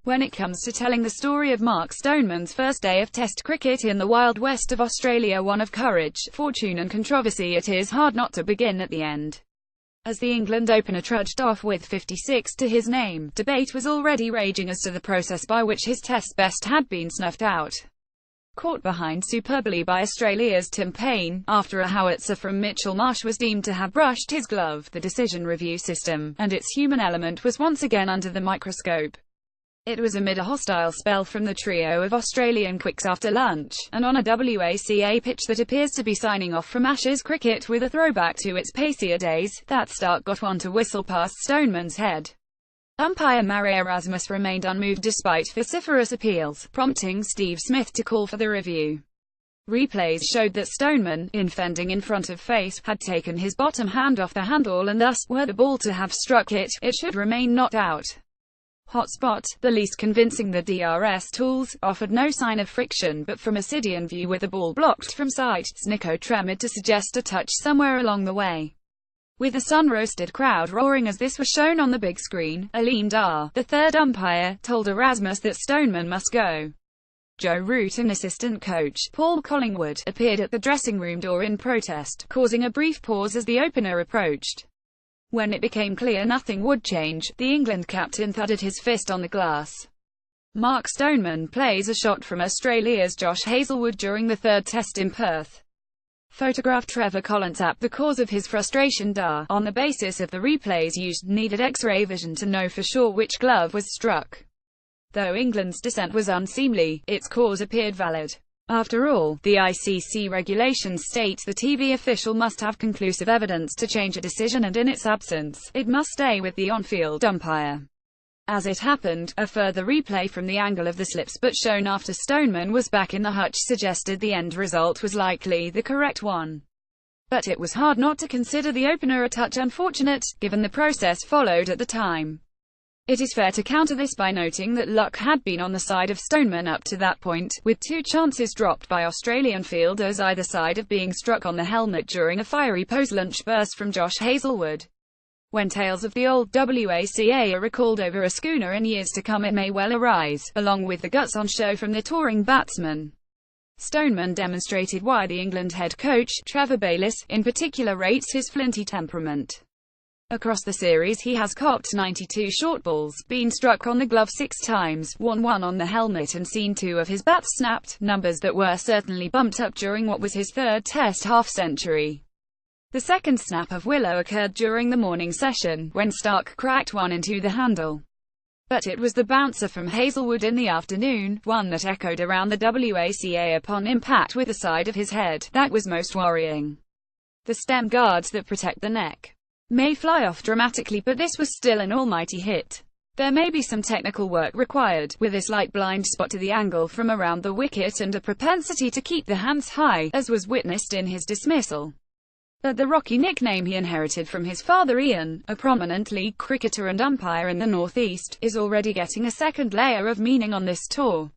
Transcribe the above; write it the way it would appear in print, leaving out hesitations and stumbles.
When it comes to telling the story of Mark Stoneman's first day of Test cricket in the wild west of Australia, one of courage, fortune and controversy, it is hard not to begin at the end. As the England opener trudged off with 56 to his name, debate was already raging as to the process by which his Test best had been snuffed out. Caught behind superbly by Australia's Tim Paine, after a howitzer from Mitchell Marsh was deemed to have brushed his glove, the decision review system, and its human element, was once again under the microscope. It was amid a hostile spell from the trio of Australian quicks after lunch, and on a WACA pitch that appears to be signing off from Ashes cricket with a throwback to its pacier days, that start got one to whistle past Stoneman's head. Umpire Murray Erasmus remained unmoved despite vociferous appeals, prompting Steve Smith to call for the review. Replays showed that Stoneman, in fending in front of face, had taken his bottom hand off the handle and thus, were the ball to have struck it, it should remain not out. Hotspot, the least convincing the DRS tools, offered no sign of friction, but from a Sidian view with the ball blocked from sight, Snicko trembled to suggest a touch somewhere along the way. With a sun-roasted crowd roaring as this was shown on the big screen, Aleem Dar, the third umpire, told Erasmus that Stoneman must go. Joe Root and assistant coach, Paul Collingwood, appeared at the dressing room door in protest, causing a brief pause as the opener approached. When it became clear nothing would change, the England captain thudded his fist on the glass. Mark Stoneman plays a shot from Australia's Josh Hazlewood during the third Test in Perth. Photograph Trevor Collinsap. The cause of his frustration, Dar, on the basis of the replays used, needed X-ray vision to know for sure which glove was struck. Though England's dissent was unseemly, its cause appeared valid. After all, the ICC regulations state the TV official must have conclusive evidence to change a decision, and in its absence, it must stay with the on-field umpire. As it happened, a further replay from the angle of the slips but shown after Stoneman was back in the hutch suggested the end result was likely the correct one. But it was hard not to consider the opener a touch unfortunate, given the process followed at the time. It is fair to counter this by noting that luck had been on the side of Stoneman up to that point, with two chances dropped by Australian fielders either side of being struck on the helmet during a fiery post-lunch burst from Josh Hazlewood. When tales of the old WACA are recalled over a schooner in years to come, it may well arise, along with the guts on show from the touring batsman. Stoneman demonstrated why the England head coach, Trevor Bayliss, in particular rates his flinty temperament. Across the series he has copped 92 short balls, been struck on the glove 6 times, won 1 on the helmet and seen 2 of his bats snapped, numbers that were certainly bumped up during what was his third Test half-century. The second snap of Willow occurred during the morning session, when Stark cracked one into the handle. But it was the bouncer from Hazlewood in the afternoon, one that echoed around the WACA upon impact with the side of his head, that was most worrying. The stem guards that protect the neck may fly off dramatically, but this was still an almighty hit. There may be some technical work required, with a slight blind spot to the angle from around the wicket and a propensity to keep the hands high, as was witnessed in his dismissal. But the Rocky nickname he inherited from his father Ian, a prominent league cricketer and umpire in the North East, is already getting a second layer of meaning on this tour.